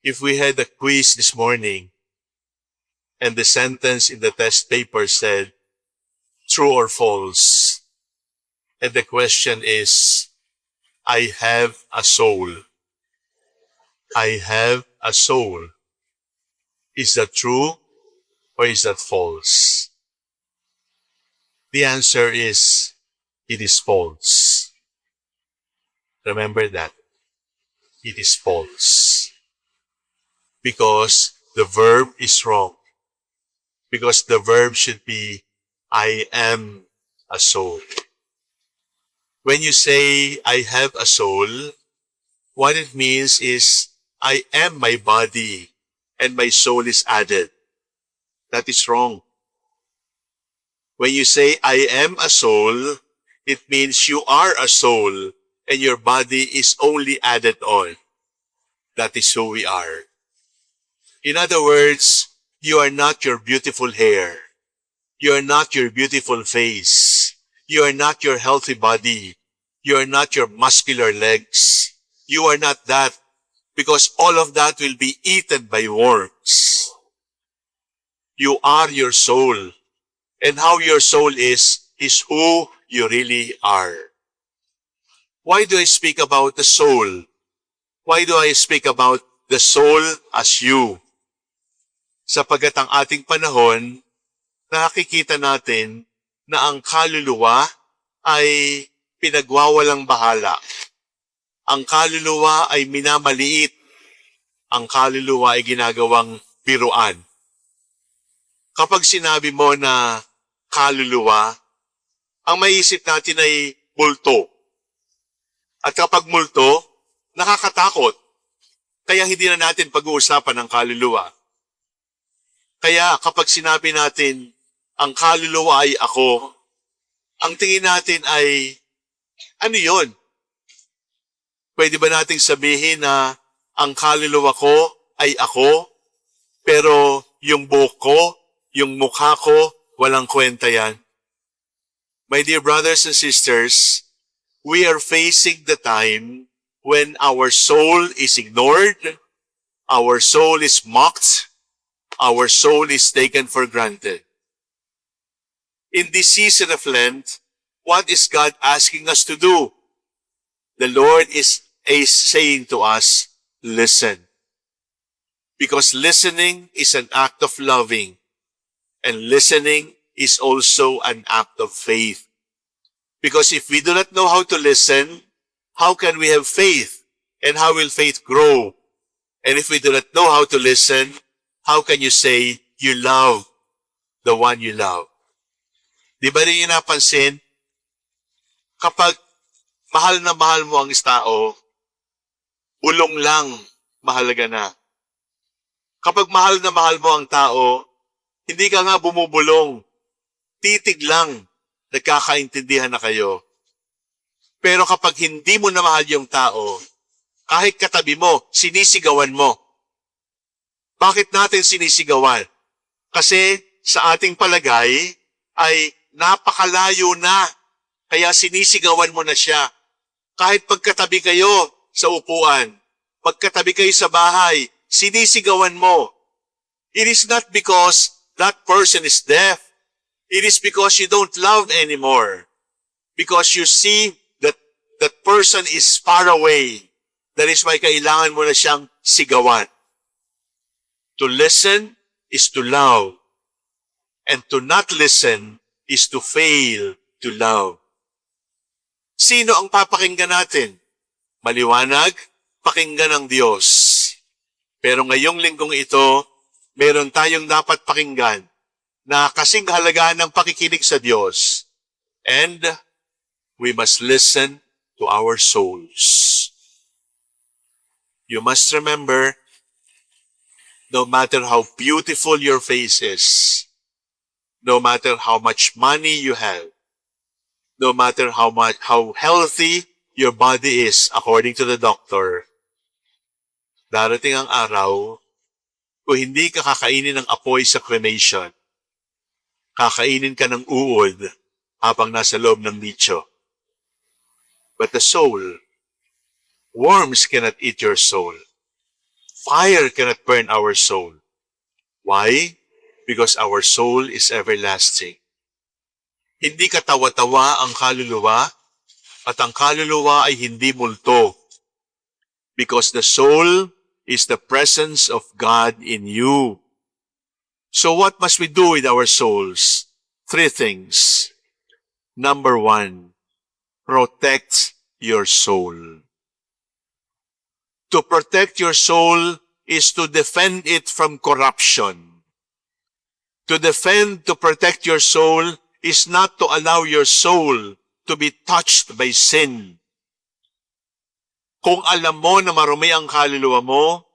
If we had a quiz this morning and the sentence in the test paper said true or false, and the question is, I have a soul. I have a soul. Is that true or is that false? The answer is, it is false. Remember that. It is false. Because the verb is wrong. Because the verb should be, I am a soul. When you say, I have a soul, what it means is, I am my body and my soul is added. That is wrong. When you say, I am a soul, it means you are a soul and your body is only added on. That is who we are. In other words, you are not your beautiful hair. You are not your beautiful face. You are not your healthy body. You are not your muscular legs. You are not that, because all of that will be eaten by worms. You are your soul. And how your soul is who you really are. Why do I speak about the soul? Why do I speak about the soul as you? Sapagat ang ating panahon, nakikita natin na ang kaluluwa ay pinagwawalang bahala. Ang kaluluwa ay minamaliit. Ang kaluluwa ay ginagawang biruan. Kapag sinabi mo na kaluluwa, ang maiisip natin ay multo. At kapag multo, nakakatakot. Kaya hindi na natin pag-uusapan ang kaluluwa. Kaya kapag sinabi natin, ang kaluluwa ay ako, ang tingin natin ay, ano yun? Pwede ba nating sabihin na ang kaluluwa ko ay ako, pero yung buhok ko, yung mukha ko, walang kwenta yan? My dear brothers and sisters, we are facing the time when our soul is ignored, our soul is mocked, our soul is taken for granted. In this season of Lent, what is God asking us to do? The Lord is saying to us, listen. Because listening is an act of loving, and listening is also an act of faith. Because if we do not know how to listen, how can we have faith? And how will faith grow? And if we do not know how to listen, how can you say you love the one you love? Di ba rin yung napansin? Kapag mahal na mahal mo ang tao, ulong lang mahalaga na. Kapag mahal na mahal mo ang tao, hindi ka nga bumubulong. Titig lang, nagkakaintindihan na kayo. Pero kapag hindi mo na mahal yung tao, kahit katabi mo, sinisigawan mo. Bakit natin sinisigawan? Kasi sa ating palagay ay napakalayo na, kaya sinisigawan mo na siya. Kahit pagkatabi kayo sa upuan, pagkatabi kayo sa bahay, sinisigawan mo. It is not because that person is deaf. It is because you don't love anymore. Because you see that that person is far away. That is why kailangan mo na siyang sigawan. To listen is to love. And to not listen is to fail to love. Sino ang papakinggan natin? Maliwanag, pakinggan ng Diyos. Pero ngayong linggong ito, meron tayong dapat pakinggan na kasing halaga ng pakikinig sa Diyos. And we must listen to our souls. You must remember, no matter how beautiful your face is, no matter how much money you have, no matter how healthy your body is according to the doctor, darating ang araw, kung hindi ka kakainin ng apoy sa cremation, kakainin ka ng uod habang nasa loob ng nicho. But the soul, worms cannot eat your soul. Fire cannot burn our soul. Why? Because our soul is everlasting. Hindi katawa-tawa ang kaluluwa, at ang kaluluwa ay hindi multo. Because the soul is the presence of God in you. So what must we do with our souls? 3 things. Number 1, protect your soul. To protect your soul is to defend it from corruption. To protect your soul is not to allow your soul to be touched by sin. Kung alam mo na marumi ang kaluluwa mo,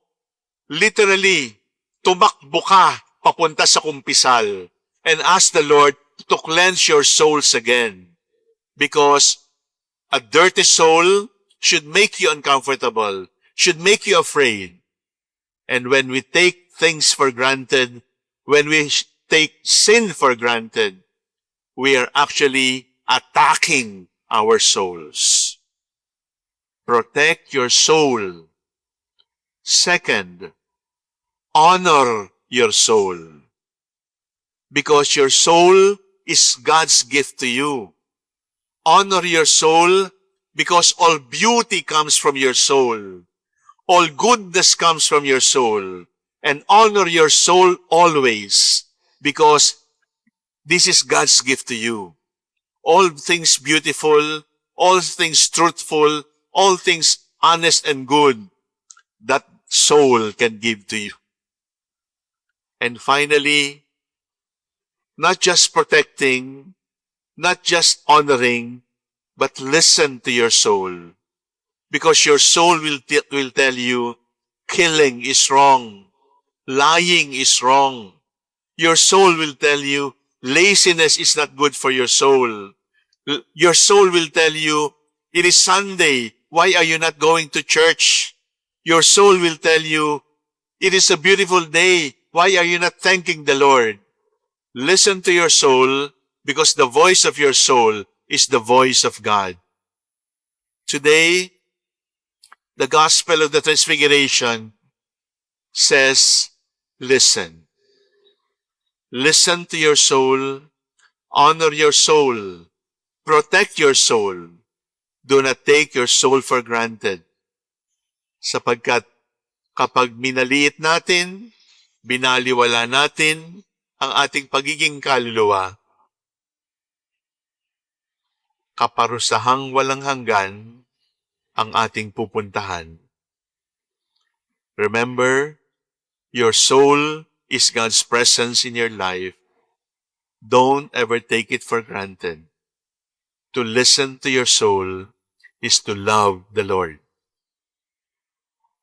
literally, tumakbo ka papunta sa kumpisal and ask the Lord to cleanse your souls again. Because a dirty soul should make you uncomfortable, should make you afraid. And when we take things for granted, when we take sin for granted, we are actually attacking our souls. Protect your soul. Second, honor your soul. Because your soul is God's gift to you. Honor your soul because all beauty comes from your soul. All goodness comes from your soul. And honor your soul always because this is God's gift to you. All things beautiful, all things truthful, all things honest and good, that soul can give to you. And finally, not just protecting, not just honoring, but listen to your soul. Because your soul will tell you, killing is wrong. Lying is wrong. Your soul will tell you, laziness is not good for your soul. Your soul will tell you, it is Sunday. Why are you not going to church? Your soul will tell you, it is a beautiful day. Why are you not thanking the Lord? Listen to your soul because the voice of your soul is the voice of God. Today, the Gospel of the Transfiguration says, listen. Listen to your soul, honor your soul, protect your soul. Do not take your soul for granted. Sapagkat kapag minaliit natin, binaliwala natin ang ating pagiging kaluluwa, kaparusahang walang hanggan ang ating pupuntahan. Remember, your soul is God's presence in your life. Don't ever take it for granted. To listen to your soul is to love the Lord.